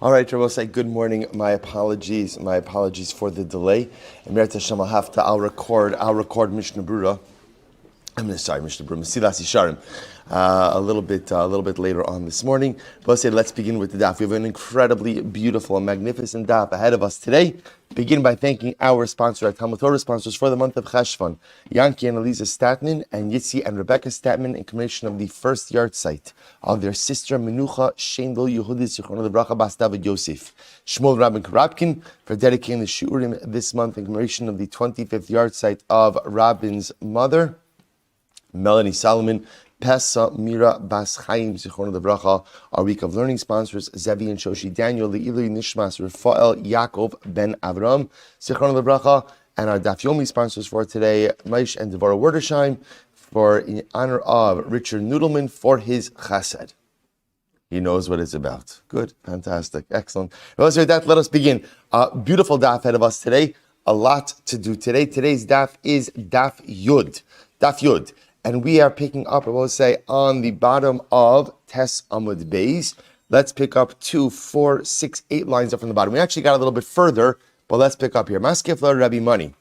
All right, Rabbi, say good morning. My apologies for the delay. And Merit Hashem, I'll record Mishnah Brura. Mishnah Brura, Mesilas Yesharim, a little bit later on this morning. But let's begin with the daf. We have an incredibly beautiful and magnificent daf ahead of us today. Begin by thanking our sponsor, our TALMUD TORAH sponsors for the month of Cheshvan, Yanky and Aliza Statman, and Yitzy and Rebecca Statman, in commemoration of the first yarzheit of their sister Menucha Shaindl Yehudis, Dovid Yosef, Shmuel and Robyn Korobkin, for dedicating the shiurim this month in commemoration of the 25th yarzheit of Robyn's mother, Melanie Solomon, Pessa Mira bas Chaim, our week of learning sponsors, Zevi Shoshy Daniel, nishmas Refoel Yaakov ben Avraham, and our Daf Yomi sponsors for today, Maish and Devorah Wordesheim, in honor of Richard Noodleman for his chesed. He knows what it's about. Good, fantastic, excellent. Well, with that, let us begin. Beautiful daf ahead of us today. A lot to do today. Today's daf is Daf Yud. And we are picking up, I will say, on the bottom of Tes Amud Beis. Let's pick up 2, 4, 6, 8 lines up from the bottom. We actually got a little bit further, but let's pick up here. Maskef la Rabbi Mani.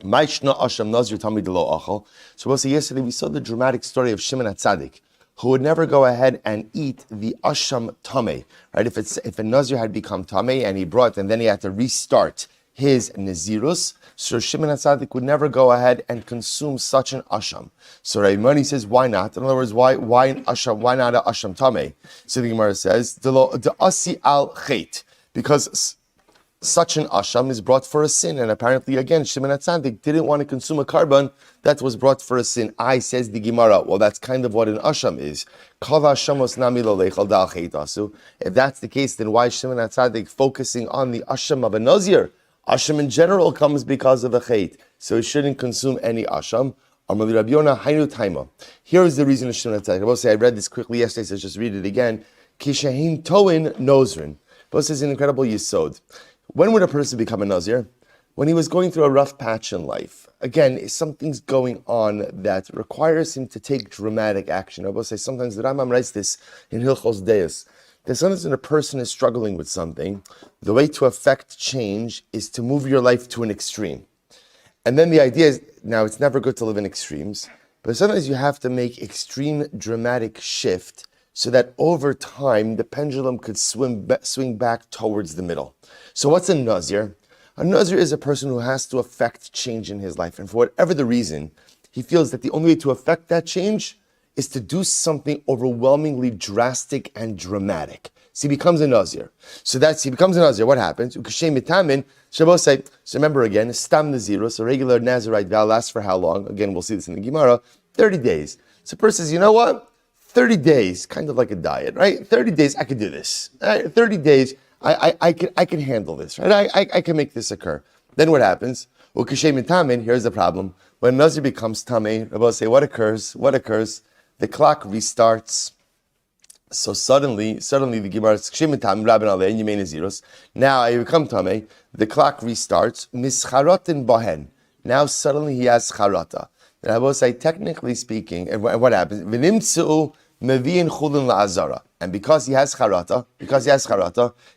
Maishna Asham Nazir Tamid lo Achal. So we'll say yesterday we saw the dramatic story of Shimon HaTzadik, who would never go ahead and eat the Asham Tameh. Right? If a Nazir had become Tameh and then he had to restart his Nazirus, so Shimon HaTzadik would never go ahead and consume such an Asham. So Rabbi Mani says, why not? In other words, why an Asham? Why not an Asham Tameh? So the Gemara says, the Asi al Chait, because such an Asham is brought for a sin, and apparently again Shimon HaTzadik didn't want to consume a carbon that was brought for a sin. Says the Gemara, well, that's kind of what an Asham is. If that's the case, then why is Shimon HaTzadik focusing on the Asham of a Nazir? Asham in general comes because of a chait, so he shouldn't consume any Asham. Here is the reason of Shimon HaTzadik. I will say I read this quickly yesterday, so let's just read it again. Kishahin toin nozrin. This is an incredible yisod. When would a person become a Nazir? When he was going through a rough patch in life. Again, something's going on that requires him to take dramatic action. I will say sometimes the Rambam writes this in Hilchos Deis. That sometimes when a person is struggling with something, the way to affect change is to move your life to an extreme. And then the idea is, now it's never good to live in extremes, but sometimes you have to make extreme dramatic shift so that over time the pendulum could swing back towards the middle. So what's a Nazir? A Nazir is a person who has to affect change in his life. And for whatever the reason, he feels that the only way to affect that change is to do something overwhelmingly drastic and dramatic. So he becomes a Nazir. He becomes a Nazir. What happens? So remember again, Stam Nazirus, a regular Nazirite vow lasts for how long? Again, we'll see this in the Gemara, 30 days. So the person says, you know what? 30 days, kind of like a diet, right? 30 days, I could do this. 30 days, I can handle this, right? I can make this occur. Then what happens? Here's the problem. When Nazir becomes Tameh, Rabbi say, what occurs? The clock restarts. So suddenly the Gemara says, now I become Tameh, the clock restarts. Mischarotin bahen. Now suddenly he has charata. And I will say, technically speaking, and what happens? And because he has charata,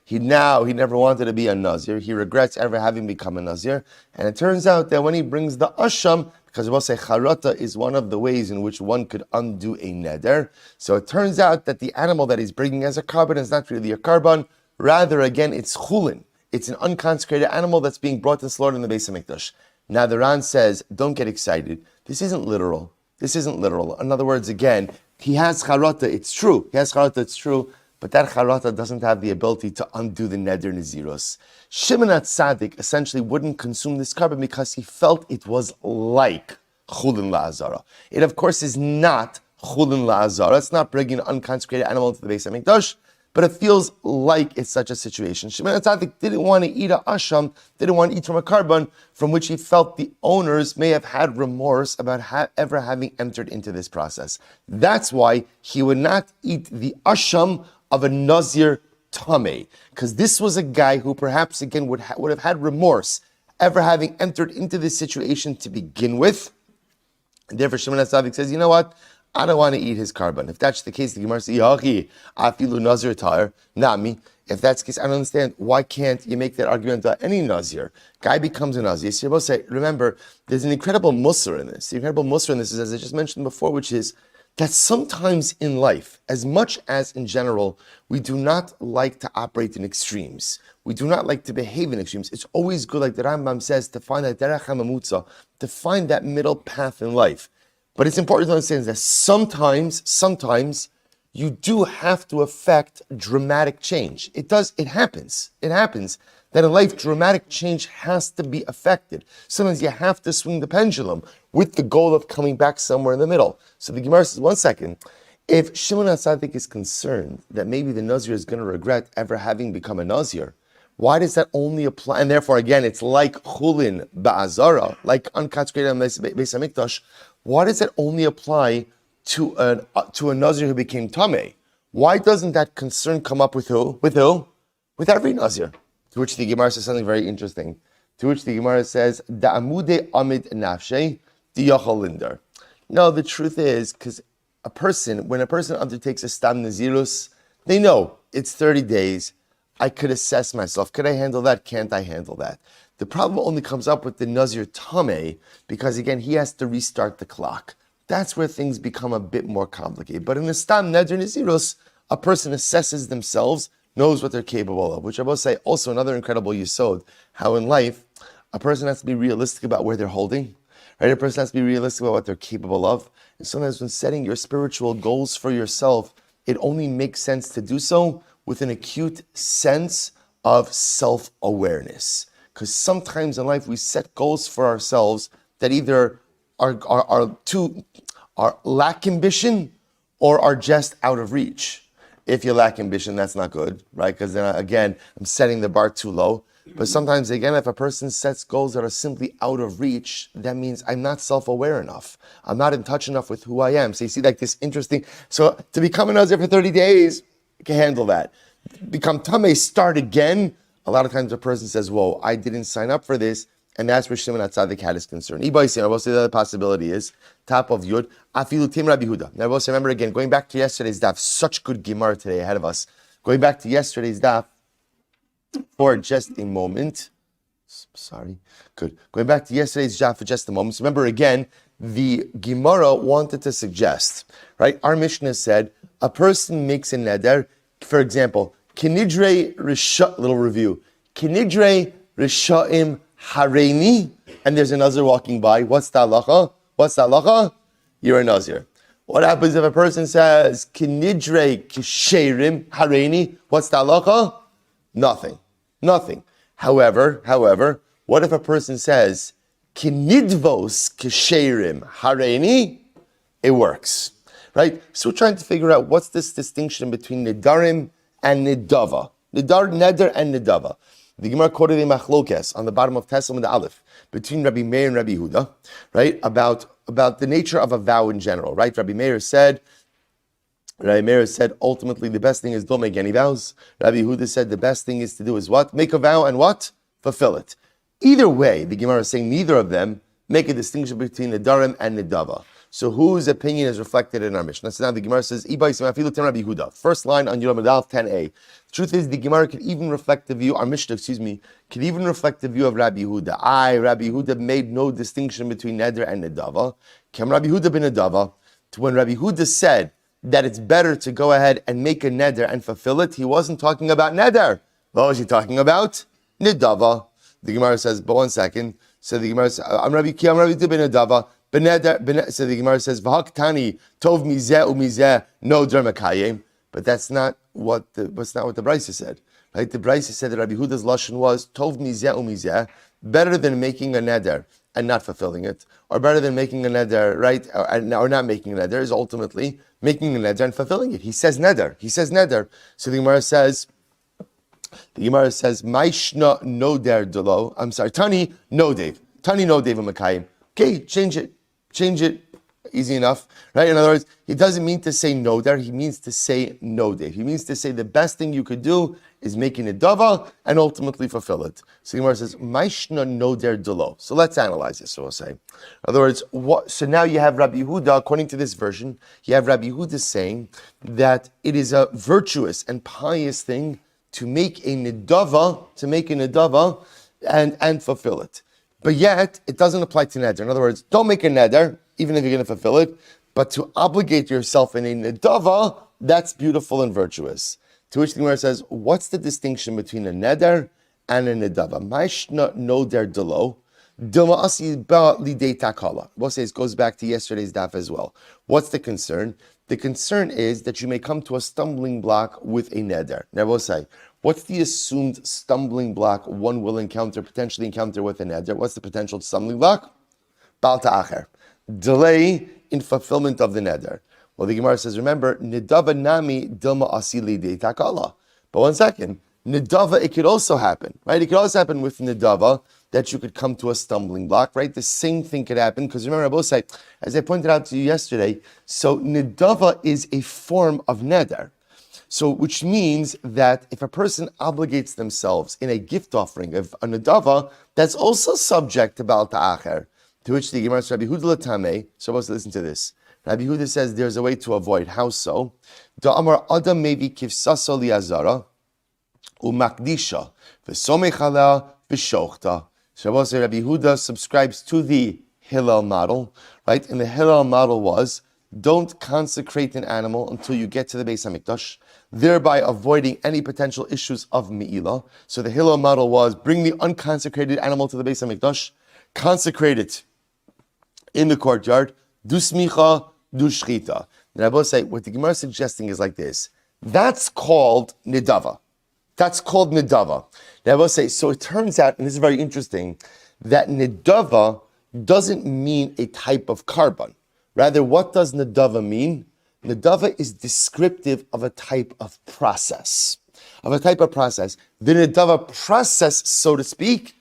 he never wanted to be a Nazir. He regrets ever having become a Nazir. And it turns out that when he brings the Asham, because we'll say charata is one of the ways in which one could undo a neder. So it turns out that the animal that he's bringing as a carbon is not really a carbon. Rather, again, it's chulin. It's an unconsecrated animal that's being brought to slaughter in the Beis HaMikdash. Now the Ran says, don't get excited. This isn't literal. In other words, again, he has charata, it's true. But that charata doesn't have the ability to undo the neder Nazirus. Shimon HaTzadik essentially wouldn't consume this carbon because he felt it was like chulin la'azara. It, of course, is not chulin la'azara. It's not bringing an unconsecrated animal into the Beis HaMikdash, but it feels like it's such a situation. Shimon HaTzadik didn't want to eat a asham, didn't want to eat from a carbon from which he felt the owners may have had remorse about ever having entered into this process. That's why he would not eat the asham of a Nazir Tameh, because this was a guy who perhaps again would have had remorse ever having entered into this situation to begin with. And therefore Shimon HaTzadik says, you know what? I don't want to eat his carbon. If that's the case, the Gemara says, Yachi, afilu nazir tar, not me. If that's the case, I don't understand. Why can't you make that argument about any nazir? Guy becomes a nazir. So you both say, remember, there's an incredible musr in this. The incredible musr in this is, as I just mentioned before, which is that sometimes in life, as much as in general, we do not like to operate in extremes. We do not like to behave in extremes. It's always good, like the Rambam says, to find that derech hamamutza, to find that middle path in life. But it's important to understand that sometimes you do have to affect dramatic change. It happens that in life, dramatic change has to be affected. Sometimes you have to swing the pendulum with the goal of coming back somewhere in the middle. So the Gemara says, 1 second, if Shimon HaTzadik is concerned that maybe the Nazir is going to regret ever having become a Nazir, why does that only apply? And therefore, again, it's like Chulin Ba'azara, like unconsecrated Beis HaMikdash. Why does that only apply to a Nazir who became Tameh? Why doesn't that concern come up with who? With who? With every Nazir. To which the Gemara says something very interesting. To which the Gemara says, Da'amude amid nafshe diyachal linder. No, the truth is, because when a person undertakes a stam nazirus, they know it's 30 days. I could assess myself. Could I handle that? Can't I handle that? The problem only comes up with the Nazir Tameh because, again, he has to restart the clock. That's where things become a bit more complicated. But in the Stam Neder Nazirus, a person assesses themselves, knows what they're capable of, which I will say also another incredible yesod, how in life, a person has to be realistic about where they're holding, right? A person has to be realistic about what they're capable of. And sometimes when setting your spiritual goals for yourself, it only makes sense to do so with an acute sense of self-awareness. Because sometimes in life we set goals for ourselves that either are lack ambition or are just out of reach. If you lack ambition, that's not good, right? Because then again, I'm setting the bar too low. But sometimes again, if a person sets goals that are simply out of reach, that means I'm not self-aware enough. I'm not in touch enough with who I am. So you see like this interesting, so to become a Nazir for 30 days, you can handle that. Become Tameh, start again. A lot of times a person says, whoa, I didn't sign up for this. And that's where Shimon HaTzadik had his concern. I will say the other possibility is, top of Yud, Afilu Tim Rabbi Huda. Now I will say, remember again, going back to yesterday's daf, such good Gemara today ahead of us. Going back to yesterday's daf for just a moment. Sorry. Good. Going back to yesterday's daf for just a moment. So remember again, the Gemara wanted to suggest, right? Our Mishnah said, a person makes a neder, for example, Kinidre Risha, little review, Kinidre Rishaim Hareini, and there's a Nazir walking by. What's the halacha? You're a Nazir. What happens if a person says, Kinidre Kisherim Hareini? What's the halacha? Nothing. However, what if a person says, Kinidvos Kisherim Hareini? It works. Right? So we're trying to figure out what's this distinction between Nedarim and Nedava. Neder and Nedava. The Gemara quoted a machlokes on the bottom of TALMUD Aleph between Rabbi Meir and Rabbi Huda, right? About the nature of a vow in general, right? Rabbi Meir said ultimately the best thing is don't make any vows. Rabbi Huda said the best thing is to do is what? Make a vow and what? Fulfill it. Either way, the Gemara is saying neither of them make a distinction between Nedarim and Nedava. So whose opinion is reflected in our Mishnah? So now the Gemara says, first line on Yom Adal 10a. The truth is, the Gemara could even reflect the view, our Mishnah, could even reflect the view of Rabbi Huda. Rabbi Huda made no distinction between Neder and Nedava. Kam Rabbi Huda ben Nedava. When Rabbi Huda said that it's better to go ahead and make a Neder and fulfill it, he wasn't talking about Neder. What was he talking about? Nedava. The Gemara says, but 1 second. So the Gemara says, I'm Rabbi Huda ben Nedava. So the Gemara says, "V'haktani tov mizeh umizeh no dermakayim." But that's not what the Brisa said, right? The Brisa said that Rabbi Huda's lashon was tov mizeh umizeh, better than making a neder and not fulfilling it, or better than making a neder, right, or not making a neder is ultimately making a neder and fulfilling it. He says neder. So the Gemara says, "Maishna no der delo." I'm sorry, Tani no Dave, Makayim. Okay, change it. easy enough, right? In other words, he doesn't mean to say no there, he means to say no there. He means to say the best thing you could do is make an nedava and ultimately fulfill it. So Gemara says, Maishna no der delo. So let's analyze this, so we'll say. In other words, so now you have Rabbi Yehuda, according to this version, you have Rabbi Yehuda saying that it is a virtuous and pious thing to make a nedava, and fulfill it. But yet, it doesn't apply to neder. In other words, don't make a neder, even if you're going to fulfill it, but to obligate yourself in a nedava, that's beautiful and virtuous. To which the Gemara says, what's the distinction between a neder and a nedava? Ma'ishna no der delo, dilma asi ba lidei takala. We'll say it goes back to yesterday's daf as well. What's the concern? The concern is that you may come to a stumbling block with a neder. Now we'll say, what's the assumed stumbling block one will potentially encounter with a neder? What's the potential stumbling block? Bal ta'acher. Delay in fulfillment of the neder. Well, the Gemara says, remember, nedava nami dilma asili de takala. But one second, nedava, it could also happen, right? It could also happen with nedava that you could come to a stumbling block, right? The same thing could happen, because remember, I both say, as I pointed out to you yesterday, so nedava is a form of neder. So, which means that if a person obligates themselves in a gift offering of a nedava, that's also subject to Baal Ta'acher. To which the Gemara says, Rabbi Huda Latame, so supposed to listen to this. Rabbi Huda says there's a way to avoid. How so? Da'amar Adam maybe kivsaso liazara, umakdisha, v'somechala, v'shochta. So Rabbi Huda subscribes to the Hillel model, right? And the Hillel model was, don't consecrate an animal until you get to the Beis HaMikdash, thereby avoiding any potential issues of Me'ilah. So the Hillel model was, bring the unconsecrated animal to the Beis HaMikdash, consecrate it in the courtyard, du smicha, du shchita. And I both say, what the Gemara is suggesting is like this. That's called nedava. That's called nedava. Now I both say, so it turns out, and this is very interesting, that nedava doesn't mean a type of carbon. Rather, what does nedava mean? Nedava is descriptive of a type of process. The nedava process, so to speak,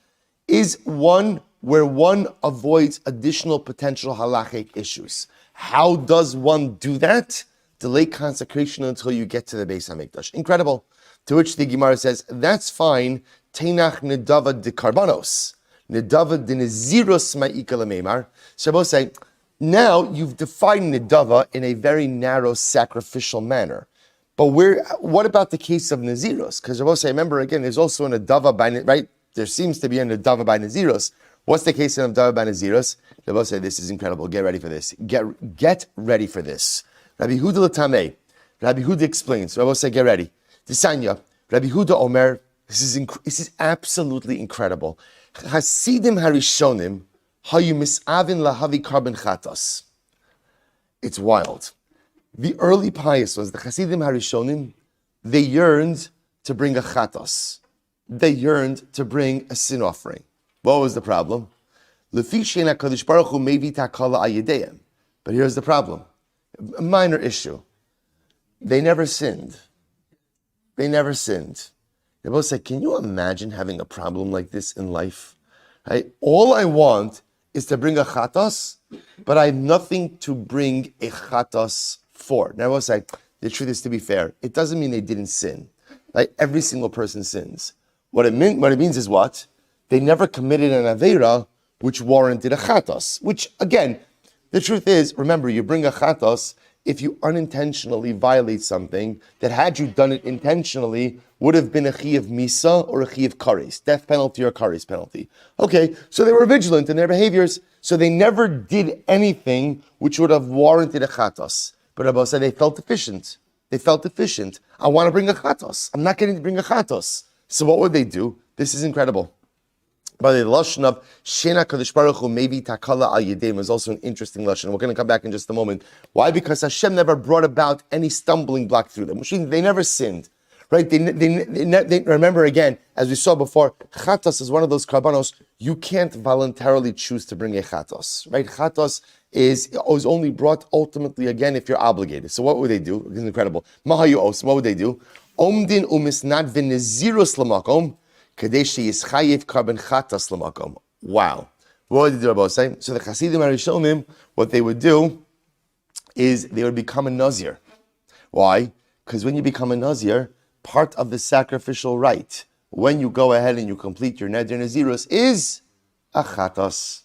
is one where one avoids additional potential halachic issues. How does one do that? Delay consecration until you get to the Beis HaMikdash. Incredible. To which the Gemara says, that's fine. Teinach nedava de karbanos. Nedava de neziros ma'ika lemeimar. So I both say, now you've defined nedava in a very narrow sacrificial manner. But what about the case of naziros? Because I both say, remember again, there's also a nedava by, right? There seems to be a nedava by naziros. What's the case of nedava by naziros? They both say, this is incredible. Get ready for this. Get ready for this. Rabbi Huda Latame. Rabbi Huda explains. Rabbi say, get ready. Tisanya. Rabbi Huda Omer. This is absolutely incredible. Hasidim harishonim hayu misavin lahavi karben chatos. It's wild. The early pious ones, the Hasidim harishonim, they yearned to bring a chatos. They yearned to bring a sin offering. What was the problem? But here's the problem. A minor issue. They never sinned. They both say, can you imagine having a problem like this in life? Right? All I want is to bring a chatos, but I have nothing to bring a chatos for. Now I will say, the truth is, to be fair, it doesn't mean they didn't sin. Right? Every single person sins. What it means is what? They never committed an aveira which warranted a chatos. Which, again, the truth is, remember, you bring a chatos if you unintentionally violate something that, had you done it intentionally, would have been a chi of misa or a chi of kares, death penalty or kares penalty. Okay, so they were vigilant in their behaviors, so they never did anything which would have warranted a chatos. But Rabbi said they felt deficient. I want to bring a chatos. I'm not getting to bring a chatos. So what would they do? This is incredible. By the lashon of Shena Kadosh Baruch Hu maybe takala al yedeim is also an interesting lashon. We're going to come back in just a moment. Why? Because Hashem never brought about any stumbling block through them, which means they never sinned. Right? They remember again, as we saw before, chatos is one of those karbanos you can't voluntarily choose to bring a chatos. Right? Chatos is only brought ultimately again if you're obligated. So what would they do? It's incredible. Mahayu os. What would they do? Omdin umisnad v'nezirus lamakom. Wow. What did the Rabbi say? So the Hasidim Arishonim, what they would do is they would become a nazir. Why? Because when you become a nazir, part of the sacrificial rite, when you go ahead and you complete your neder nazirus, is a chatos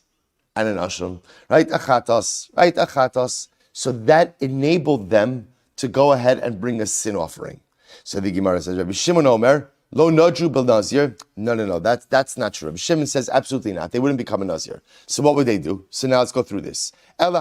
and an ashram, right? A chatos. So that enabled them to go ahead and bring a sin offering. So the Gemara says, Rabbi Shimon Omer, lo nodru bel nazir. No, that's not true. Rabbi Shimon says absolutely not. They wouldn't become a nazir. So what would they do? So now let's go through this. If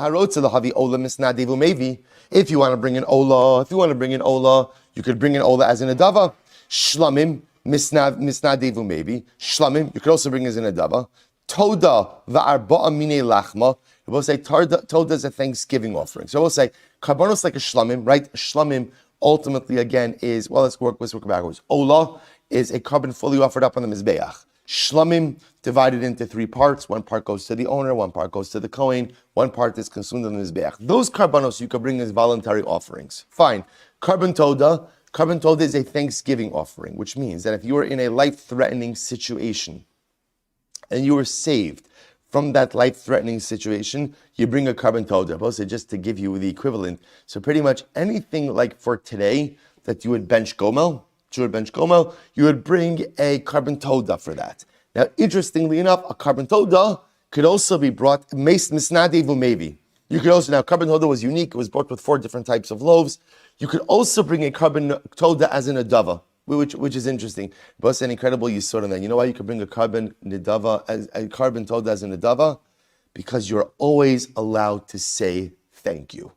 you want to bring an ola, you could bring an ola as an adava. Shlamim misnadevu maybe. Shlamim, you could also bring as an adava. Toda va'arba'a mine lachma. We'll say toda is a Thanksgiving offering. So we'll say karbanos like a shlamim, right? Shlamim ultimately again is, well, let's work backwards. Ola is a carbon fully offered up on the mizbeach. Shlamim divided into three parts. One part goes to the owner, one part goes to the kohen, one part is consumed on the mizbeach. Those karbanos you could bring as voluntary offerings. Fine. Carbon toda is a Thanksgiving offering, which means that if you were in a life-threatening situation and you were saved from that life-threatening situation, you bring a carbon toda. Also, just to give you the equivalent. So pretty much anything like for today that you would bench gomel, you would bring a carbon toda for that. Now, interestingly enough, a carbon toda could also be brought, misnadevu maybe. You could also, now carbon toda was unique, it was brought with 4 different types of loaves. You could also bring a carbon toda as an adava, which is interesting. But it's an incredible yisod on that. You know why you could bring a carbon toda as an adava? Because you're always allowed to say thank you.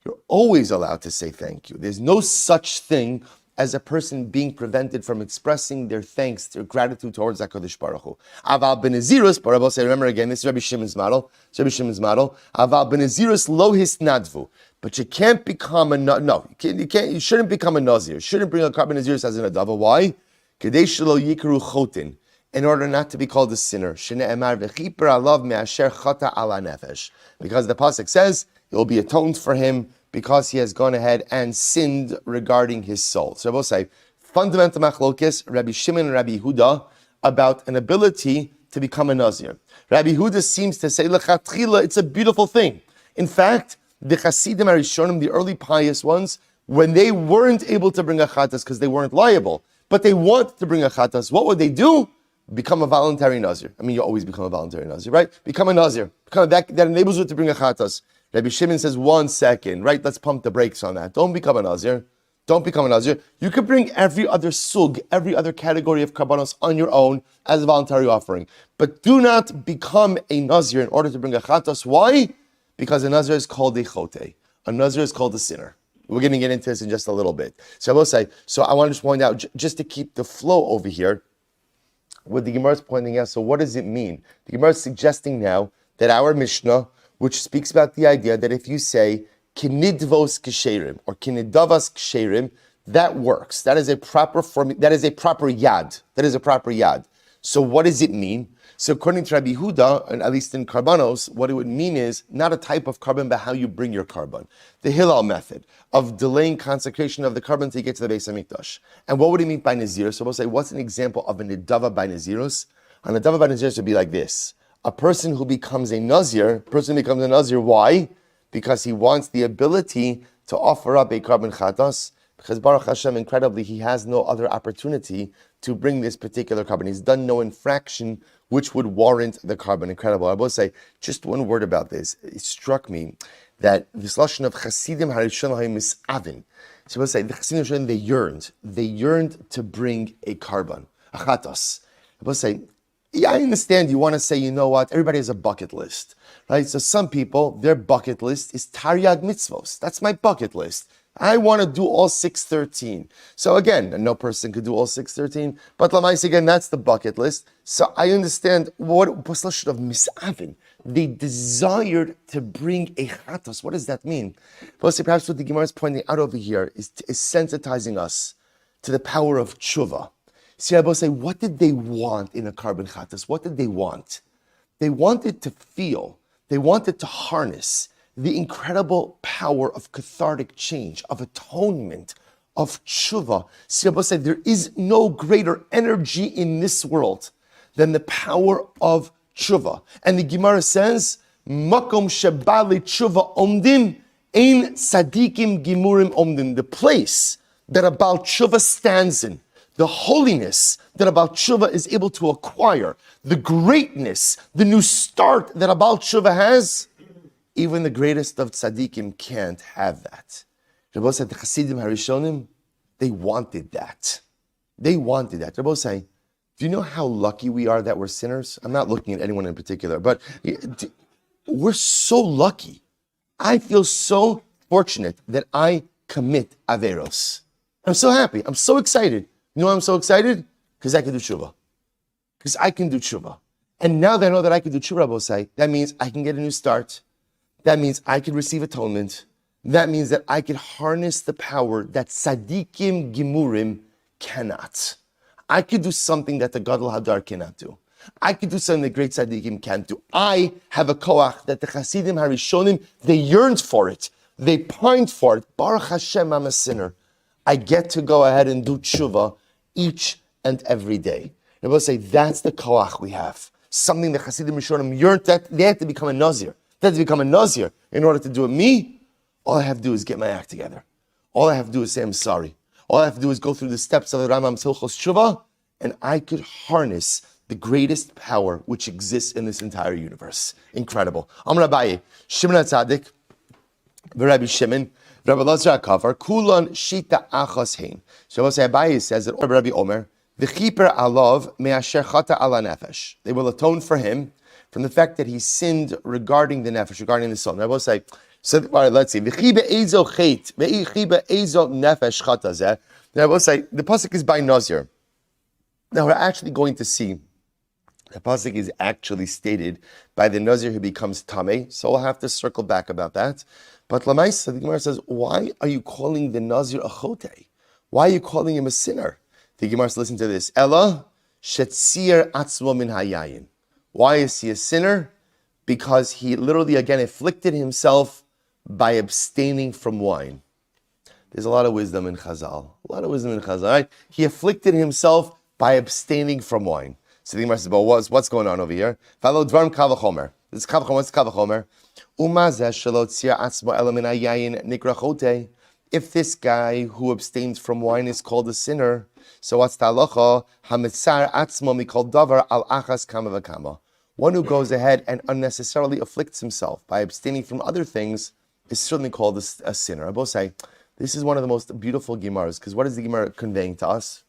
You're always allowed to say thank you. There's no such thing as a person being prevented from expressing their thanks, their gratitude towards HaKadosh Baruch Hu. Aval benazirus, Parabel say, remember again, this is Rabbi Shimon's model. Aval benazirus lo hisnadvu. But you can't become you shouldn't become a nazir. You shouldn't bring a carbon nazirus as an adava. Why? Kedei shelo yikru chotin. In order not to be called a sinner. Shene'emar v'chiper alav me'asher chata ala nefesh. Because the pasuk says, it will be atoned for him because he has gone ahead and sinned regarding his soul. So I will say, fundamental machlokes, Rabbi Shimon and Rabbi Yehuda, about an ability to become a nazir. Rabbi Yehuda seems to say, lechatchila, it's a beautiful thing. In fact, the Chasidim Arishonim, the early pious ones, when they weren't able to bring a chatas because they weren't liable, but they wanted to bring a chatas, what would they do? Become a voluntary nazir. I mean, you always become a voluntary nazir, right? Become a nazir. That enables you to bring a chatas. Rabbi Shimon says, 1 second, right? Let's pump the brakes on that. Don't become a nazir. You could bring every other sug, every other category of karbanos on your own as a voluntary offering. But do not become a nazir in order to bring a chatas. Why? Because a nazir is called a chote. A nazir is called a sinner. We're going to get into this in just a little bit. So I will say, I want to just point out, just to keep the flow over here, what the Gemara is pointing out, so what does it mean? The Gemara is suggesting now that our Mishnah, which speaks about the idea that if you say kinidvos ksherim or kinidavas ksherim, that works. That is a proper form. That is a proper yad. So what does it mean? So according to Rabbi Yehuda, and at least in karbanos, what it would mean is not a type of carbon, but how you bring your carbon. The Hillel method of delaying consecration of the carbon to get to the Beis Hamikdash. And what would it mean by Nazir? So we'll say, what's an example of a Nedava by Nazirus? A Nedava by Nazirus would be like this. A person who becomes a Nazir, why? Because he wants the ability to offer up a carbon chatas, because Baruch Hashem, incredibly, he has no other opportunity to bring this particular carbon. He's done no infraction which would warrant the carbon. Incredible. I will say just one word about this. It struck me that this lashon of Chasidim Harishon Misavin. So I will say the Chasidim they yearned to bring a carbon, a chatas. I will say, yeah, I understand you want to say, you know what, everybody has a bucket list, right? So some people, their bucket list is Taryag mitzvos. That's my bucket list. I want to do all 613. So again, no person could do all 613, but Lamais, again, that's the bucket list. So I understand what of misavin. They desired to bring a chatos. What does that mean? Perhaps what the Gemara is pointing out over here is sensitizing us to the power of tshuva. See, I will say, what did they want in a carbon chatas? What did they want? They wanted to feel, they wanted to harness the incredible power of cathartic change, of atonement, of tshuva. See, I will say, there is no greater energy in this world than the power of tshuva. And the Gemara says, Makom shebali tshuva omdim, Ein Sadikim Gimurim Omdim, the place that a Baal Tshuva stands in, the holiness that a Baal Tshuva is able to acquire, the greatness, the new start that a Baal Tshuva has, even the greatest of tzaddikim can't have that. Rabbi said the Hasidim Harishonim, they wanted that. They wanted that. Rabbi say, do you know how lucky we are that we're sinners? I'm not looking at anyone in particular, but we're so lucky. I feel so fortunate that I commit averos. I'm so happy. I'm so excited. You know why I'm so excited? Because I can do tshuva. Because I can do tshuva. And now that I know that I can do tshuva, Rabbi say, that means I can get a new start. That means I can receive atonement. That means that I can harness the power that tzaddikim gimurim cannot. I could do something that the Gadol Hadar cannot do. I could do something that great tzaddikim can't do. I have a koach that the Hasidim Harishonim, they yearned for it. They pined for it. Baruch Hashem, I'm a sinner. I get to go ahead and do tshuva each and every day. And we'll say, that's the koach we have. Something the Hasidim Harishonim yearned that they had to become a nazir. They had to become a nazir in order to do it. Me, all I have to do is get my act together. All I have to do is say I'm sorry. All I have to do is go through the steps of the Rambam's Hilchos Tshuva, and I could harness the greatest power which exists in this entire universe. Incredible. Amar Abaye, Shimon HaTzadik, Rabbi Shimon, Rabbi Menucha Shaindl Kulan Shita Achas Hein. So Abaye says that Rabbi Omer, V'chiper alav me'asher chata ala nefesh. They will atone for him from the fact that he sinned regarding the nefesh, regarding the soul. Rabbi will say, so, all right, let's see. V'chibe ezo chet, v'chibe ezo nefesh chata zeh. Rabbi will say, the pasuk is by Nazir. Now we're actually going to see the pasuk is actually stated by the Nazir who becomes Tameh, so we'll have to circle back about that. But Lamaisa, the Gemara says, why are you calling the Nazir a chote? Why are you calling him a sinner? The Gemara says, listen to this. Ella shetzir atzmo min hayayin. Why is he a sinner? Because he literally, again, afflicted himself by abstaining from wine. There's a lot of wisdom in Chazal. Right? He afflicted himself by abstaining from wine. So the Gemara says, well, what's going on over here? Follow Dvarim Kavachomer. This Kavachomer, what's Kavachomer? If this guy who abstains from wine is called a sinner, so what's the halacha? Hamitzar atzmo mikol davar al achas kama v'kama. One who goes ahead and unnecessarily afflicts himself by abstaining from other things is certainly called a sinner. I both say, this is one of the most beautiful Gemaras, because what is the Gemara conveying to us?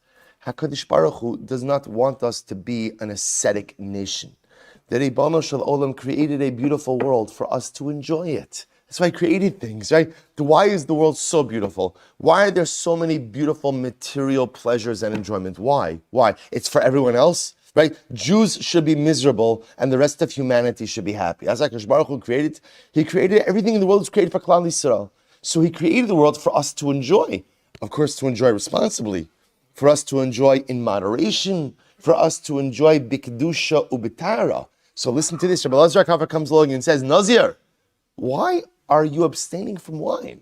HaKadosh Baruch Hu does not want us to be an ascetic nation. The Ribono Shel Olam created a beautiful world for us to enjoy it. That's why he created things, right? Why is the world so beautiful? Why are there so many beautiful material pleasures and enjoyment? Why? It's for everyone else, right? Jews should be miserable and the rest of humanity should be happy. As HaKadosh Baruch Hu created, he created everything in the world was created for Klal Yisrael. So he created the world for us to enjoy. Of course, to enjoy responsibly. For us to enjoy in moderation, for us to enjoy bikdusha ubitara. So listen to this. Rabbi Elazar Kavar comes along and says, Nazir, why are you abstaining from wine?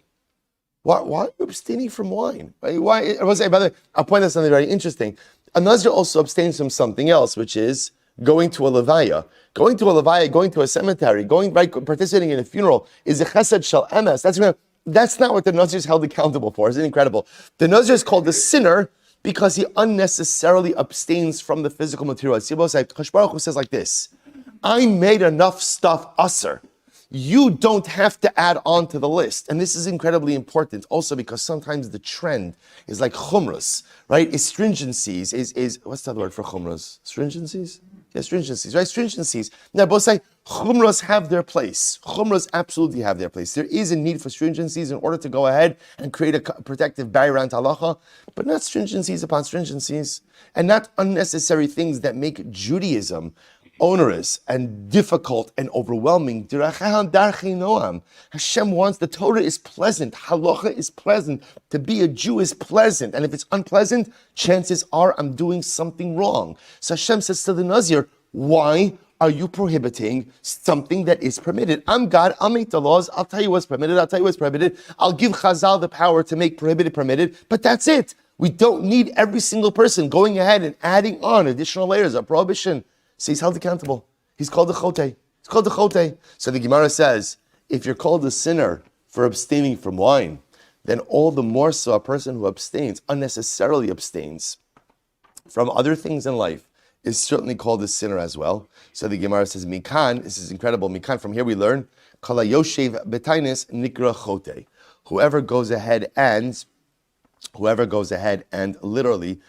Why are you abstaining from wine? Why? I will say, by the way, I'll point out something very interesting. A Nazir also abstains from something else, which is going to a levaya. Going to a cemetery, participating in a funeral is a chesed shel emes. That's not what the Nazir is held accountable for. Isn't it incredible? The Nazir is called the sinner because he unnecessarily abstains from the physical material. Kadosh Baruch Hu says like this, I made enough stuff usher. You don't have to add on to the list. And this is incredibly important also because sometimes the trend is like chumras, right? Astringencies is what's the other word for chumras? Stringencies? Yeah, stringencies, right? Stringencies. Now, both say chumras have their place. Chumras absolutely have their place. There is a need for stringencies in order to go ahead and create a protective barrier around halacha, but not stringencies upon stringencies, and not unnecessary things that make Judaism onerous and difficult and overwhelming. Hashem wants, the Torah is pleasant, halacha is pleasant, to be a Jew is pleasant, and if it's unpleasant, chances are I'm doing something wrong. So Hashem says to the Nazir, why are you prohibiting something that is permitted? I'm God, I'll make the laws, I'll tell you what's permitted, I'll tell you what's prohibited, I'll give Chazal the power to make prohibited permitted, but that's it. We don't need every single person going ahead and adding on additional layers of prohibition. So he's held accountable. He's called a chote. So the Gemara says, if you're called a sinner for abstaining from wine, then all the more so a person who unnecessarily abstains from other things in life, is certainly called a sinner as well. So the Gemara says, Mikan, this is incredible, Mikan, from here we learn, Kala Yoshev Betainis Nikra Chote. Whoever goes ahead and literally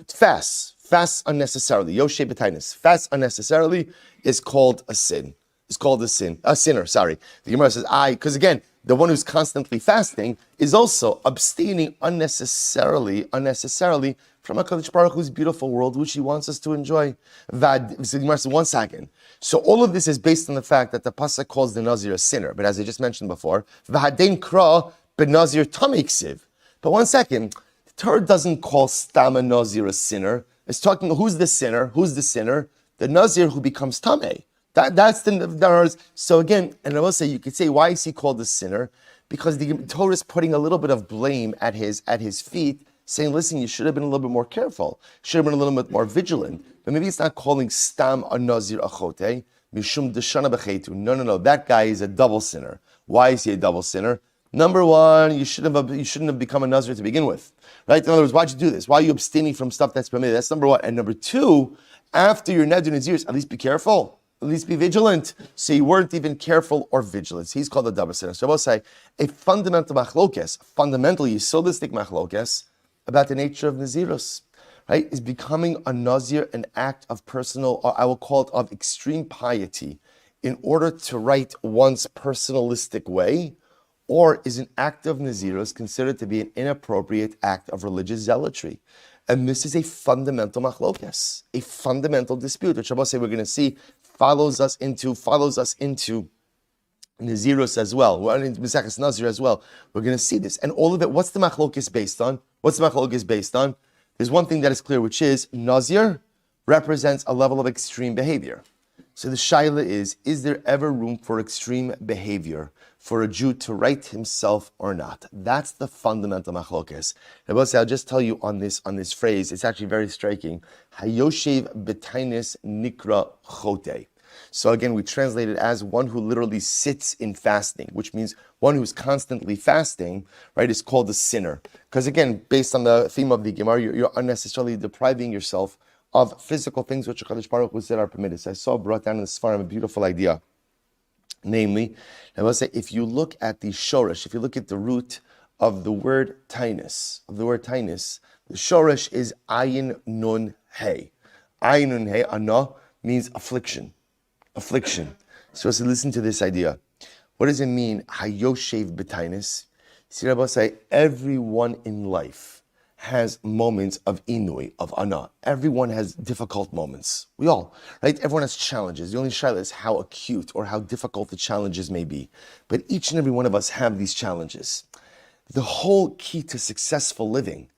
fasts unnecessarily, Yoshev Betainis, fasts unnecessarily is called a sin. A sinner, sorry. The Gemara says, because again, the one who's constantly fasting is also abstaining unnecessarily from HaKadosh Baruch Hu's beautiful world, which he wants us to enjoy. So the Gemara says, 1 second. So all of this is based on the fact that the Pasuk calls the Nazir a sinner. But as I just mentioned before, V'hadein kra b'Nazir tamei ksiv. But 1 second, the Torah doesn't call Stam a Nazir a sinner. It's talking, who's the sinner? The Nazir who becomes tamei. That's the so again, and I will say, you could say, why is he called a sinner? Because the Torah is putting a little bit of blame at his feet, saying, listen, you should have been a little bit more careful, should have been a little bit more vigilant. But maybe it's not calling Stam a Nazir achote, mishum deshana b'chetu. No, that guy is a double sinner. Why is he a double sinner? Number one, you shouldn't have become a Nazir to begin with, right? In other words, why'd you do this? Why are you abstaining from stuff that's permitted? That's number one. And number two, after your Neder Naziris, at least be careful. At least be vigilant. So you weren't even careful or vigilant. He's called a double sinner. So I will say, a fundamental machlokes, fundamentally yesodistic machlokes, about the nature of Nazirus, right, is becoming a Nazir an act of personal, or I will call it of extreme piety, in order to right one's personalistic way, or is an act of Nazirus considered to be an inappropriate act of religious zealotry? And this is a fundamental machlokes, a fundamental dispute, which I will say we're going to see follows us into Nazirus as well. We're into Mesechus Nazir as well. We're going to see this. And all of it, what's the machlokes based on? There's one thing that is clear, which is Nazir represents a level of extreme behavior. So the shaila is there ever room for extreme behavior for a Jew to right himself or not? That's the fundamental machlokes. I'll just tell you on this phrase, it's actually very striking. Hayoshev betainis nikra chote. So again, we translate it as one who literally sits in fasting, which means one who's constantly fasting, right, is called a sinner. Because again, based on the theme of the Gemara, you're unnecessarily depriving yourself of physical things which HaKadosh Baruch Hu said are permitted. So I saw brought down in the Sfarim a beautiful idea. Namely, I will say, if you look at the shoresh, if you look at the root of the word tainus, the shoresh is ayin nun hey. Ayin nun hey, ana, means affliction. So let's listen to this idea. What does it mean, hayoshev b'tainus? See, Rabbi say, everyone in life has moments of inui, of ana. Everyone has difficult moments. We all, right? Everyone has challenges. The only shaila is how acute or how difficult the challenges may be. But each and every one of us have these challenges. The whole key to successful living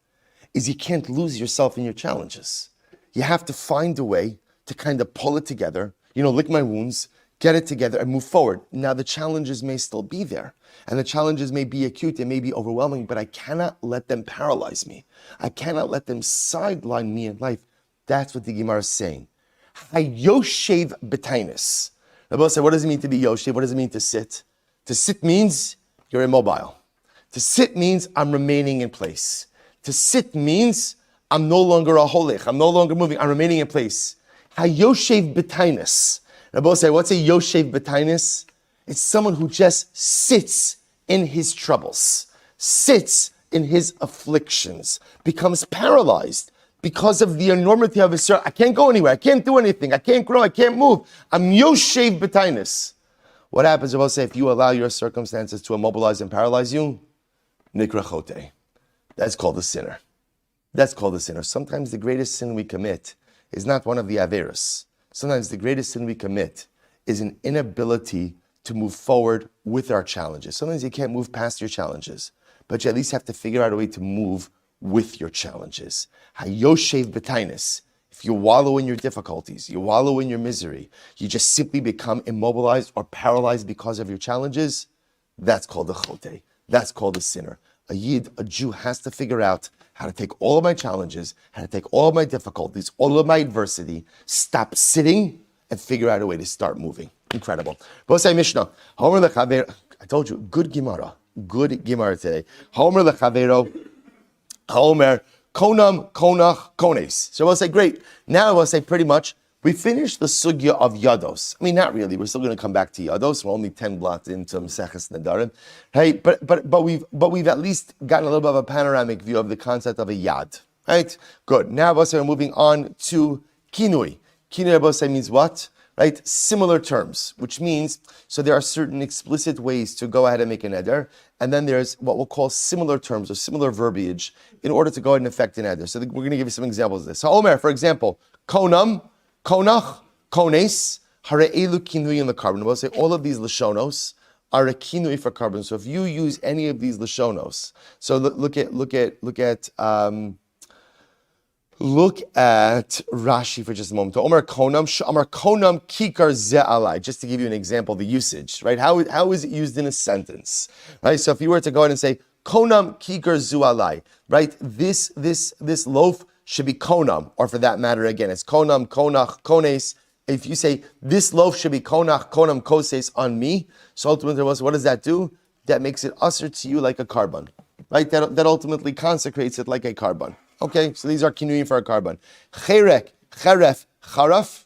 is you can't lose yourself in your challenges. You have to find a way to kind of pull it together, lick my wounds, get it together and move forward. Now the challenges may still be there, and the challenges may be acute, they may be overwhelming, but I cannot let them paralyze me. I cannot let them sideline me in life. That's what the Gemara is saying. Hayoshev b'tainus. Rabbi said, what does it mean to be Yoshev? What does it mean to sit? To sit means you're immobile. To sit means I'm remaining in place. To sit means I'm no longer a holich. I'm no longer moving. I'm remaining in place. Hayoshev b'tainus. Rabbi say, what's a Yoshev b'tainus? It's someone who just sits in his troubles, sits in his afflictions, becomes paralyzed because of the enormity of his sorrow. I can't go anywhere. I can't do anything. I can't grow. I can't move. I'm Yoshev b'tainus. What happens, Rabbi say, if you allow your circumstances to immobilize and paralyze you? Nikra chote. That's called a sinner. Sometimes the greatest sin we commit is not one of the averos. Sometimes the greatest sin we commit is an inability to move forward with our challenges. Sometimes you can't move past your challenges, but you at least have to figure out a way to move with your challenges. Hayoshev b'tainus. If you wallow in your difficulties, you wallow in your misery, you just simply become immobilized or paralyzed because of your challenges, that's called a chote. That's called a sinner. A Yid, a Jew, has to figure out how to take all of my challenges, how to take all of my difficulties, all of my adversity, stop sitting, and figure out a way to start moving. Incredible. Bosai Mishnah. told you, good Gemara today. Homer lechavero, Homer konam konach kones. So I will say, great. Now I will say pretty much, we finished the sugya of yados. I mean, not really. We're still going to come back to yados. We're only 10 blocks into Maseches Nedarim. Hey, but we've at least gotten a little bit of a panoramic view of the concept of a yad. Right? Good. Now we're moving on to kinui. Kinui means what? Right? Similar terms, which means, so there are certain explicit ways to go ahead and make a neder, and then there's what we'll call similar terms or similar verbiage in order to go ahead and effect a neder. So we're going to give you some examples of this. So Omer, for example, konam, konach, kones, hare'elu kinui in the carbon. We'll say all of these lashonos are a kinui for carbon. So if you use any of these lashonos, so look at Rashi for just a moment. Omar konam kikar ze'alai. Just to give you an example, the usage, right? How is it used in a sentence, right? So if you were to go ahead and say konam kikar zu'alai, right? This loaf should be konam, or for that matter, again, it's konam, konach, kones. If you say this loaf should be konach, konam, koses on me, so ultimately, what does that do? That makes it usher to you like a carbon, right? That ultimately consecrates it like a carbon. Okay, so these are kinuyim for a carbon. Cherek, cheref, charaf.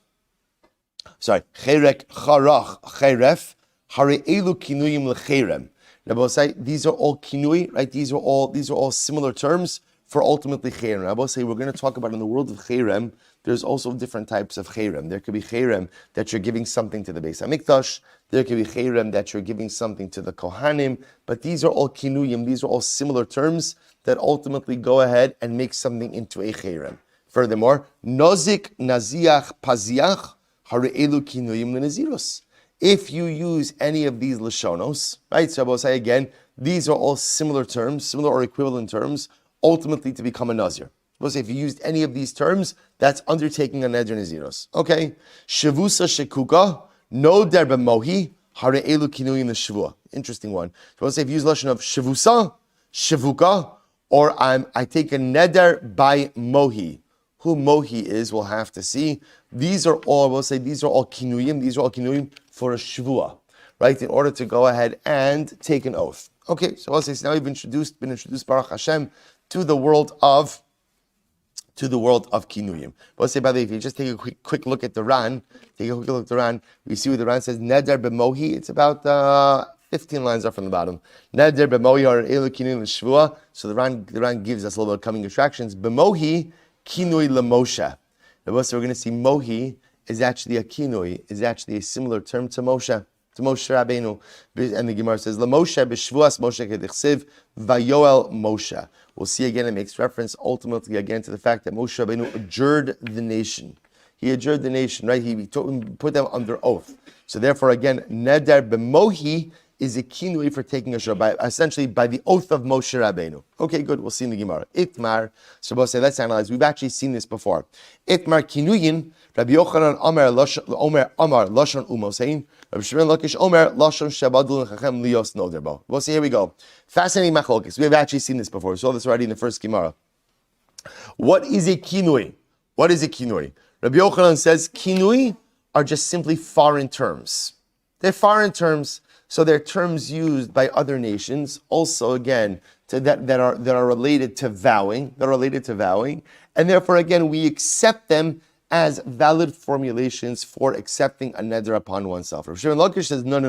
Cherek, charach, cheref. Hare'elu kinuyim lecherem. Rabbi say these are all kinui, right? These are all similar terms for ultimately cherem. Rabbi say we're going to talk about in the world of cherem. There's also different types of cherem. There could be cherem that you're giving something to the Beis Hamikdash. There could be cherem that you're giving something to the Kohanim. But these are all kinuyim. These are all similar terms that ultimately go ahead and make something into a cherem. Furthermore, nozik, naziach, paziach, hare'elu kinuyim lenazirus. If you use any of these lashonos, right? So I will say again, these are all similar terms, similar or equivalent terms, ultimately to become a nazir. We'll say if you used any of these terms, that's undertaking a neder naziros. Okay. Shavusa shekuka, no der b'mohi, hare'elu kinuyim l'shavua. Interesting one. So we'll say if you use lashon of shavusa, shavuka, or I take a neder by mohi. Who mohi is, we'll have to see. These are all kinuyim. These are all kinuyim for a shvua, right? In order to go ahead and take an oath. Okay, so we'll say so now we've been introduced Baruch Hashem to the world of kinuyim. We'll say, by the way, if you just take a quick look at the Ran, we see what the Ran says, neder b'mohi. It's about 15 lines up from the bottom. Neder b'mohi or elu kinui l'shvua. So the Ran gives us a little bit of coming attractions. B'mohi kinui l'moshe. So we're going to see mohi is actually a kinui, is actually a similar term to Moshe Rabbeinu. And the Gemara says, l'moshe b'shvuas Moshe kedichsiv vayoel Moshe. We'll see again, it makes reference ultimately again to the fact that Moshe Rabbeinu adjured the nation. He adjured the nation, right? He put them under oath. So therefore, again, neder b'mohi is a kinui for taking a shor, essentially by the oath of Moshe Rabbeinu. Okay, good. We'll see in the Gemara. Itmar. So we'll say, let's analyze. We've actually seen this before. Itmar kinuyin. Rabbi Yochanan Omer lashon umosein. Rabbi Shmuel Lakish Omer lashon shabadul chachem lios noderbo. We'll see. Here we go. Fascinating machlokes. We have actually seen this before. We saw this already in the first Gemara. What is a kinui? What is a kinui? Rabbi Yochanan says kinui are just simply foreign terms. They're foreign terms. So they're terms used by other nations, also again that are related to vowing. And therefore, again, we accept them as valid formulations for accepting a neder upon oneself. Rav Shimon Lakish says, no.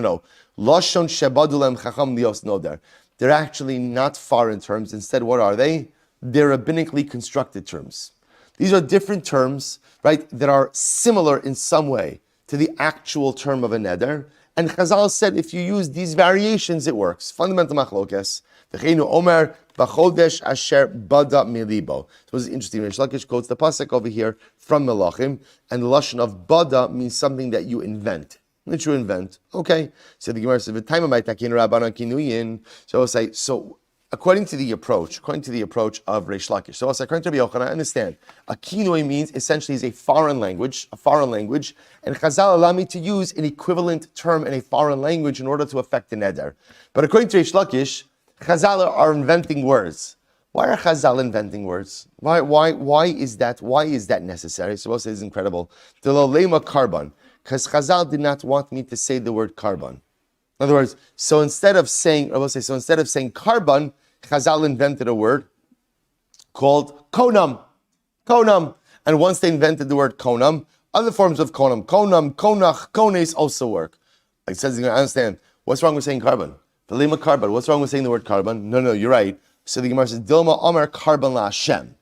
Lashon shebadulem chacham lios noder. They're actually not foreign terms. Instead, what are they? They're rabbinically constructed terms. These are different terms, right, that are similar in some way to the actual term of a neder. And Chazal said, if you use these variations, it works. Fundamental machlokes. V'cheinu omer b'chodesh asher bada milibo. So this is interesting. Rish Lakish quotes the pasuk over here from Melachim, and the lashon of bada means something that you invent. That you invent. Okay. So the Gemara says, "V'tayma ma'takin rabbanan kinuyin." So I'll say, according to the approach of Rish Lakish. So according to Rabbi Yochanan, I understand. A kinui means essentially is a foreign language, and Chazal allow me to use an equivalent term in a foreign language in order to affect the neder. But according to Rish Lakish, Chazal are inventing words. Why are Chazal inventing words? Why is that? Why is that necessary? So this is incredible. The lolema carbon, because Chazal did not want me to say the word carbon. In other words, so instead of saying carbon, Chazal invented a word called konam. Konam. And once they invented the word konam, other forms of konam, konach, kones also work. Like it says, you understand, what's wrong with saying carbon? Velima carbon. What's wrong with saying the word carbon? No, you're right. So the Gemara says, Dilma Amar carbon la Hashem.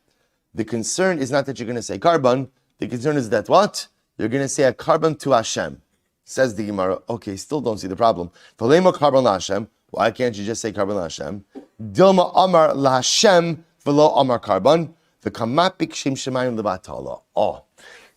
The concern is not that you're going to say carbon. The concern is that what? You're going to say a carbon to Hashem. Says the Gemara, okay, still don't see the problem. Velima carbon la Hashem. Why can't you just say carbon la Hashem? Dilma Amar la Hashem velo Amar carbon. The kamapik shem shemayim levatala. Oh,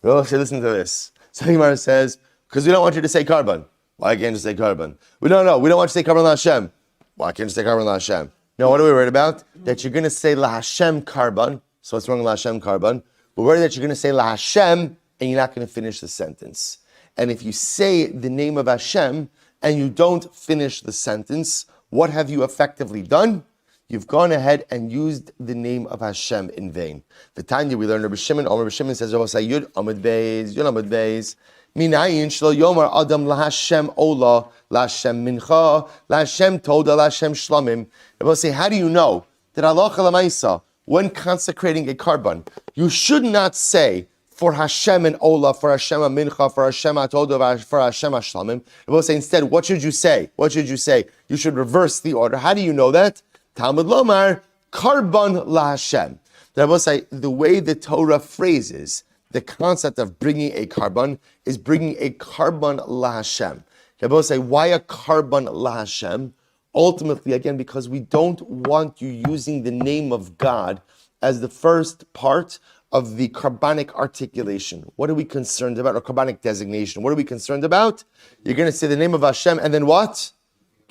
so listen to this. So the Gemara says, because we don't want you to say carbon. Why can't you say carbon? We don't want you to say carbon la Hashem. Why can't you say carbon la Hashem? No, what are we worried about? That you're going to say la Hashem carbon. So what's wrong with la Hashem carbon? We're worried that you're going to say la Hashem and you're not going to finish the sentence. And if you say the name of Hashem and you don't finish the sentence, what have you effectively done? You've gone ahead and used the name of Hashem in vain. The Tanya we learned, Rabbi Shimon says, Yud Amud Beis, Minayin shlo yomar adam lahashem ola, lahashem mincha, lahashem toda, lahashem shlamim. Rabbi say, how do you know that halacha l'maisa, when consecrating a carbon, you should not say for Hashem and ola, for Hashem mincha, for Hashem toda, for Hashem shlamim. Rabbi say instead, what should you say? You should reverse the order. How do you know that? TALMUD lomar carbon lahashem. Rabbi say the way the Torah phrases the concept of bringing a carbon is bringing a carbon la Hashem. Rabbi say, why a carbon la Hashem? Ultimately, again, because we don't want you using the name of God as the first part of the carbonic articulation. What are we concerned about? Or carbonic designation. What are we concerned about? You're going to say the name of Hashem and then what?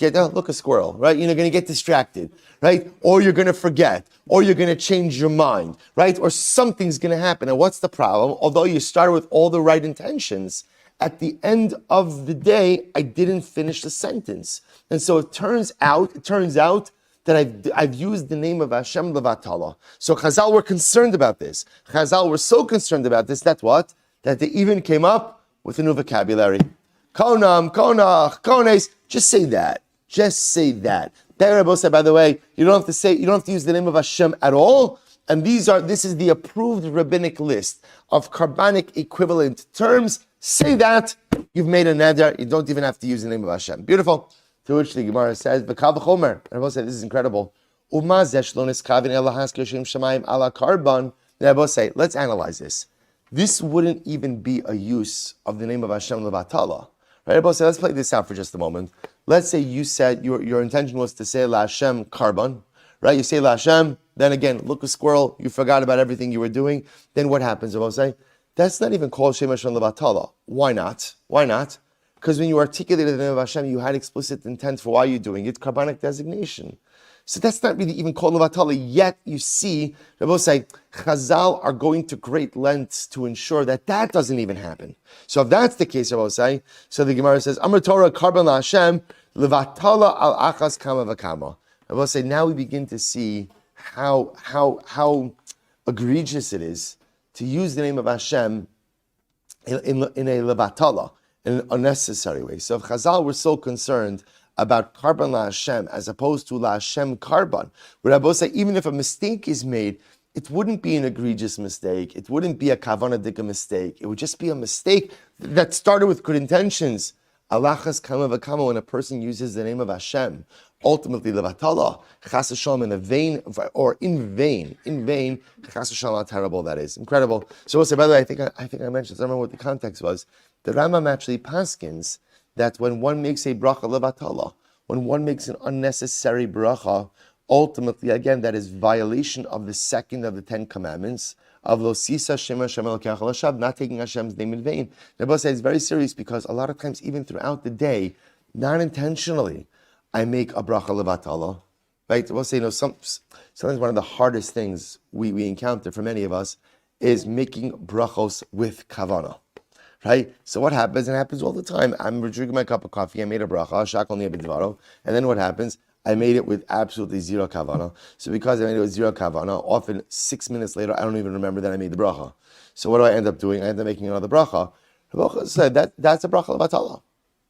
Look, a squirrel, right? You're going to get distracted, right? Or you're going to forget, or you're going to change your mind, right? Or something's going to happen. And what's the problem? Although you started with all the right intentions, at the end of the day, I didn't finish the sentence. And so it turns out that I've used the name of Hashem levatala. So Chazal were concerned about this. Chazal were so concerned about this, that what? That they even came up with a new vocabulary. Konam, konach, kones. Just say that. Rabbi said, by the way, you don't have to use the name of Hashem at all. And this is the approved rabbinic list of carbonic equivalent terms. Say that, you've made a neder. You don't even have to use the name of Hashem. Beautiful. To which the Gemara says, B'kal v'chomer. Rabbi said, this is incredible. Uma zesh lo niskavin ela haskir shem shamayim ala carbon. Rabbi say, let's analyze this. This wouldn't even be a use of the name of Hashem levatala. Right, Rabbi say, let's play this out for just a moment. Let's say you said your intention was to say La Hashem carbon, right? You say La Hashem, then again, look a squirrel, you forgot about everything you were doing. Then what happens? Rabbi say, that's not even called Shem Hashem levatala. Why not? Because when you articulated the name of Hashem, you had explicit intent for why you're doing it, carbonic designation. So that's not really even called levatala. Yet you see, Rabbi say, Chazal are going to great lengths to ensure that doesn't even happen. So if that's the case, Rabbi say, so the Gemara says, Amar Torah carbon la Hashem levatala al achas kama v'kama. Rabbi say, now we begin to see how egregious it is to use the name of Hashem in a levatala, in an unnecessary way. So if Chazal were so concerned about carbon la Hashem as opposed to la Hashem carbon, where Rabbi say, even if a mistake is made, it wouldn't be an egregious mistake. It wouldn't be a kavanah mistake. It would just be a mistake that started with good intentions. Alachas kama v'kama, when a person uses the name of Hashem, ultimately levatala, chas v'shalom, in vain, chas v'shalom, how terrible that is. Incredible. So we'll say, by the way, I think I mentioned, I don't remember what the context was. The Rambam actually paskins that when one makes a bracha levatala, when one makes an unnecessary bracha, ultimately, again, that is violation of the second of the 10 commandments of lo sisa shem Hashem elokecha l'shav, not taking Hashem's name in vain. The Rebbe says it's very serious because a lot of times, even throughout the day, not intentionally, I make a bracha levatala. Right? The Rebbe says, sometimes one of the hardest things we encounter for many of us is making brachos with kavanah. Right? So what happens? It happens all the time. I'm drinking my cup of coffee. I made a bracha, shakol niya b'dvaro, and then what happens? I made it with absolutely zero kavanah. So because I made it with zero kavanah, often 6 minutes later, I don't even remember that I made the bracha. So what do I end up doing? I end up making another bracha. The bracha said that's a bracha levatala.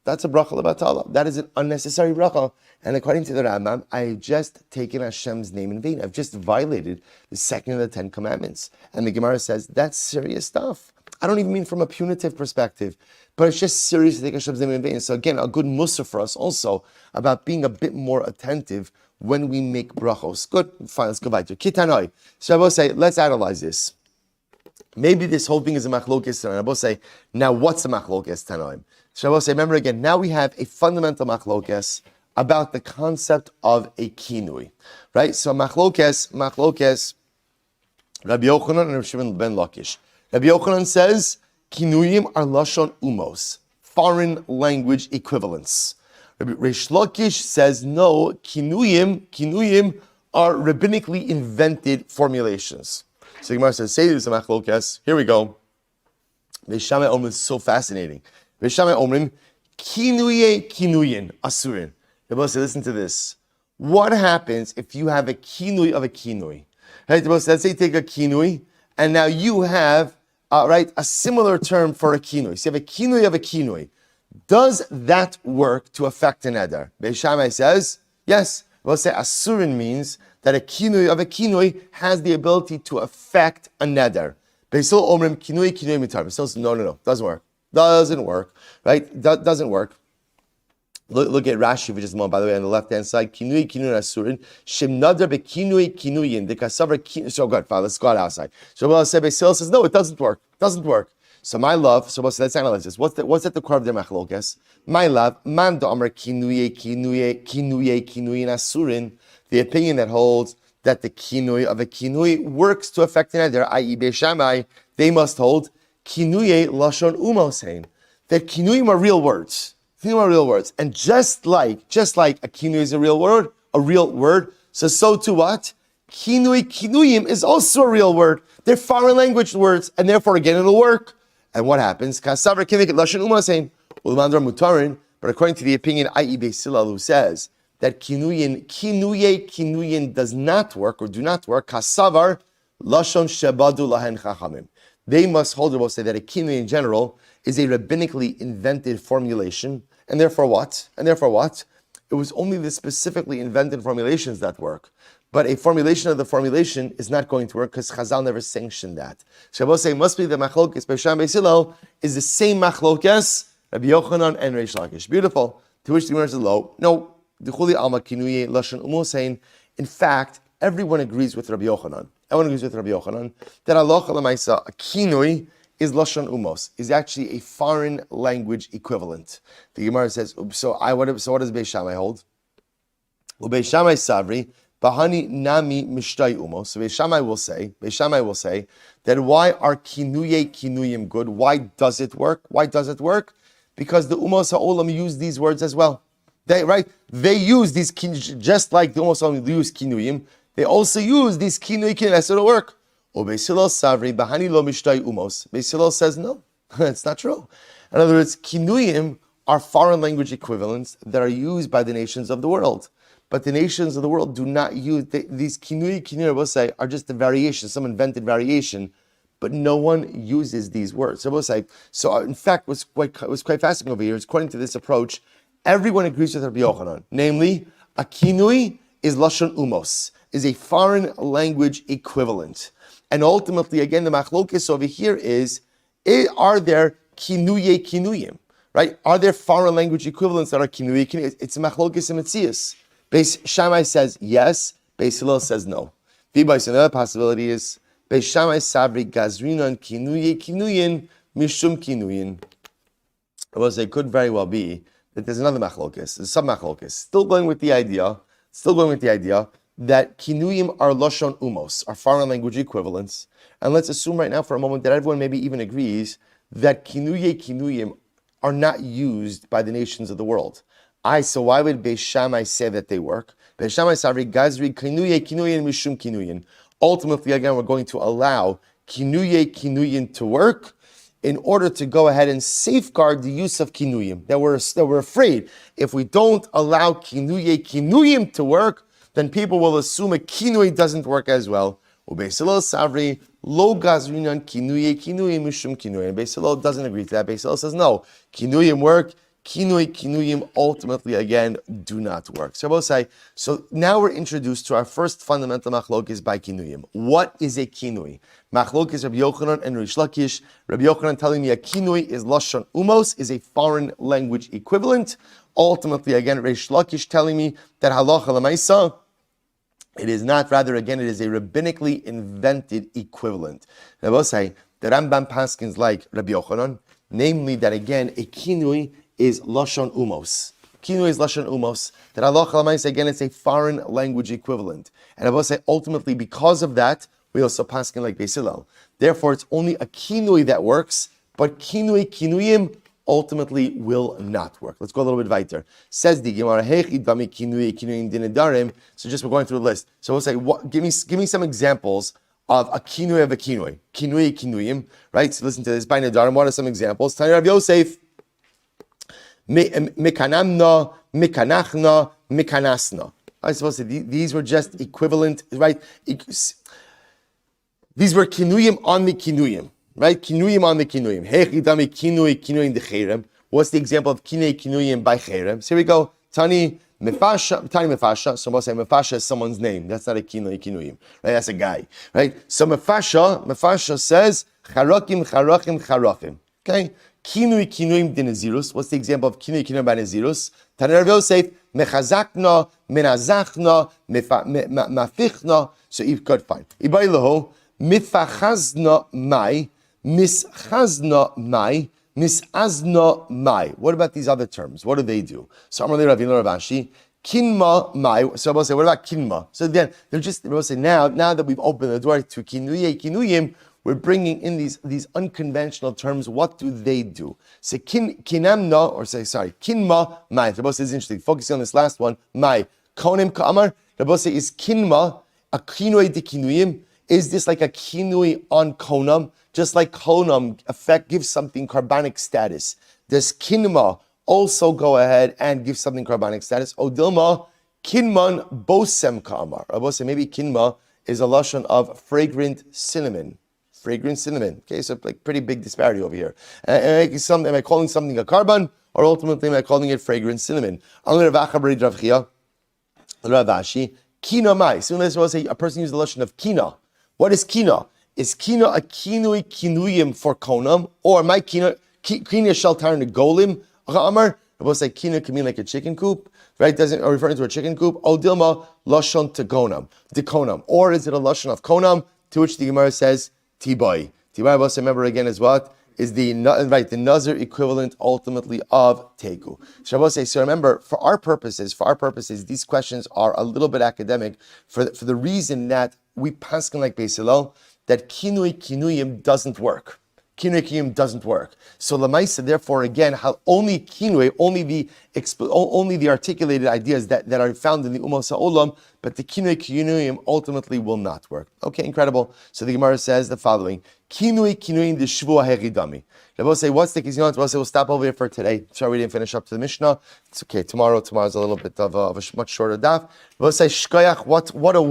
That's a bracha lebatala. That is an unnecessary bracha. And according to the Rambam, I have just taken Hashem's name in vain. I've just violated the second of the 10 commandments. And the Gemara says, that's serious stuff. I don't even mean from a punitive perspective, but it's just serious to take Hashem's name in vain. So again, a good mussar for us also about being a bit more attentive when we make brachos. Good, fine, let's go back to Kitanoi. So I will say, let's analyze this. Maybe this whole thing is a machlokes tanoim. I will say, now what's a machlokes tanoim? So I will say, remember again, now we have a fundamental machlokes about the concept of a kinui, right? So machlokes, Rabbi Yochanan and Rabbi Shimon ben Lakish. Rabbi Yochanan says, kinuyim are lashon umos, foreign language equivalents. Rabbi Reish Lakish says, no, kinuyim are rabbinically invented formulations. So the Gemara says, say this is a machlokes. Here we go. Beishamai Omrim is so fascinating. Beishamai Omrim, kinuyin asurin. The Gemara says, listen to this. What happens if you have a kinui of a kinui? Right, the Gemara says, let's say you take a kinui, and now you have a similar term for a kinui. So you have a kinui of a kinui. Does that work to affect an neder? Beishamai says, yes. We'll say asurin means that a kinui of a kinui has the ability to affect a neder. Beisil omrim kinui mitar. Beisil says, no, doesn't work, right? Doesn't work. Look at Rashi, which is more, by the way, on the left-hand side. Kinui asurin. Shem nadar be kinuyin. The kasavar kinui. So good, fine, let's go outside. So we'll say Beisil says, no, it doesn't work. So my love, so let's analyze this. What's at the core of the machlokes? My love, man do amar kinuye asurin. The opinion that holds that the kinui of a kinui works to affect an neder, i.e. Beishamai, they must hold kinuye lashon umosein. That kinuyim are real words. And just like a kinui is a real word, so too what? Kinuyim is also a real word. They're foreign language words, and therefore again it'll work. And what happens? Kasavar can make it lashon umosein. Ulamandra mutarin. But according to the opinion, i.e. Beisilal, who says that kinuyin does not work or do not work, kasavar lashon shebadu lahen chachamim. They must hold, will say that a kinui in general is a rabbinically invented formulation, and therefore what? It was only the specifically invented formulations that work. But a formulation of the formulation is not going to work because Chazal never sanctioned that. So I will say, must be the machlokes Beisham Beisilal is the same machlokes Rabbi Yochanan and Reish Lakish. Beautiful. To which the Gemara says, no, D'chuli alma kinuye lashon umusein. In fact, everyone agrees with Rabbi Yochanan. That halacha l'maisa, a kinui is lashon umos, is actually a foreign language equivalent. The Gemara says, so what does Beis Shammai hold? Well, Beis Shammai savri. Bahani nami mishtai umos. So Beis Shammai will say that why are kinuyim good? Why does it work? Because the umos ha'olam use these words as well. They use these just like the umos ha'olam use kinuyim. They also use these kinuyim. That's how it work. Beis Hillel savri bahani lo mishtai umos. Beis Hillel says no, it's not true. In other words, kinuyim are foreign language equivalents that are used by the nations of the world. But the nations of the world do not use these kinui, we'll say, are just a variation, some invented variation, but no one uses these words. So we'll say, in fact, what's quite fascinating over here is, according to this approach, everyone agrees with Rabbi Yochanan. Namely, a kinui is lashon umos, is a foreign language equivalent. And ultimately, again, the machlokes over here is, are there kinuyim, right? Are there foreign language equivalents that are kinui? It's a machlokes and metzias. Beis Shammai says yes, Beis Hillel says no. Another possibility is Beis Shammai sabri gazrinon kinuyin mishum kinuyin. It could very well be that there's another machlokes, there's some machlokes. Still going with the idea that kinuyim are lashon umos, are foreign language equivalents. And let's assume right now for a moment that everyone maybe even agrees that kinuyim are not used by the nations of the world. So why would Beis Shammai say that they work? Beis Shammai savri gazri kinuyin mishum kinuyin. Ultimately, again, we're going to allow kinuyin to work in order to go ahead and safeguard the use of kinuyim. That we're afraid if we don't allow kinuyim to work, then people will assume a kinui doesn't work as well. Beis Hillel savri lo gazrinan kinuyin mishum kinuyin. Beis Hillel doesn't agree to that. Beis Hillel says no, kinuyim work. Kinuyim ultimately, again, do not work. So now we're introduced to our first fundamental machlokes by kinuyim. What is a kinui? Machlokes Rabbi Yochanan and Rish Lakish. Rabbi Yochanan telling me a kinui is lashon umos, is a foreign language equivalent. Ultimately, again, Rish Lakish telling me that halacha l'maisa, it is not, rather, again, it is a rabbinically invented equivalent. I will say, the Rambam paskins like Rabbi Yochanan, namely that, again, a kinui is lashon umos. Kinui is lashon umos. That halacha l'maisa, again, it's a foreign language equivalent. And I will say, ultimately, because of that, we also paskin like Beis Hillel. Therefore, it's only a kinui that works, but kinuyim ultimately will not work. Let's go a little bit weiter. Says the Gemara, Nedarim. So just we're going through a list. So we'll say, give me some examples of a kinui of a kinui. Kinuyim, right? So listen to this by Nedarim. What are some examples? Tani Rav Yosef, Mikanamna, Mikanachna, Mikanasna. I suppose these were just equivalent, right? These were kinuyim on the kinuyim. Right? Kinuyim on the kinuyim. Hechidami kinuyim de cherem. What's the example of kinuyim by cherem? So here we go. Tani mefasha. So we'll say mefasha is someone's name. That's not a kinuyim. Right? That's a guy. Right? So mefasha says charachim. Okay? Kinuyim de nezirus. What's the example of kinuyim by nezirus? Tani Rav Yosef mechazakna, menazachna, mafichna. So you've got fine. Ibai leho mifachazna mai. Mischazna mai, misazna mai. What about these other terms? What do they do? So Amalei Ravina Ravashi, kinma mai. So I will say, what about kinma? So then they're just, we'll say, now that we've opened the door to kinuyim, we're bringing in these unconventional terms. What do they do? So kinamna, or kinma mai. The boss is interesting. Focusing on this last one, mai. Konim ka'amar. The boss is kinma, a kinui de kinuyim. Is this like a kinui on konam? Just like konam gives something carbonic status. Does kinma also go ahead and give something carbonic status? Odilma, kinman bosem ka'amar. I will say maybe kinma is a lashon of fragrant cinnamon. Okay, so like pretty big disparity over here. Am I calling something a carbon, or ultimately am I calling it fragrant cinnamon? Kina mai. So let's say a person uses the lashon of kina. What is kina? Is kina a kinuyim for konam, or my kina shall turn to golim? Amar, I will say kina can mean like a chicken coop, right? Or referring to a chicken coop. O dilma lashon to konam, or is it a lashon of konam? To which the Gemara says tibai. Tibai, I will say, remember again, is what is the nazir equivalent ultimately of tegu. So I will say, so remember, for our purposes, these questions are a little bit academic for the reason that we paskin like Beis Hillel, that kinuyim doesn't work. Kinuyim doesn't work. So lamaisa, therefore, again, only the articulated ideas that are found in the Umos HaOlam, but the kinuyim ultimately will not work. Okay, incredible. So the Gemara says the following: kinuyim de shvua heridami. We'll say, what's the case? We'll say, we'll stop over here for today. Sorry, we didn't finish up to the Mishnah. It's okay. Tomorrow's a little bit of a much shorter daf. We'll say, shkoyach, what a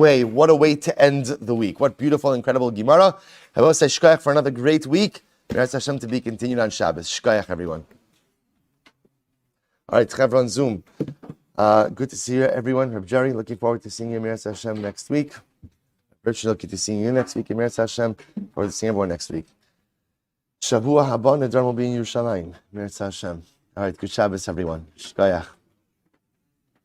way to end the week. What beautiful, incredible Gemara. We'll say, shkoyach for another great week. Meretz Hashem to be continued on Shabbos. Shkoyach, everyone. All right, Chav on Zoom. Good to see you, everyone. Reb Jerry, looking forward to seeing you, Meretz Hashem, next week. Richard, looking to see you next week, Meretz Hashem. Forward to seeing everyone next week. Shavua haba, Nedarim will be in Yerushalayim. Meretz Hashem. All right, good Shabbos, everyone. Shkoyach.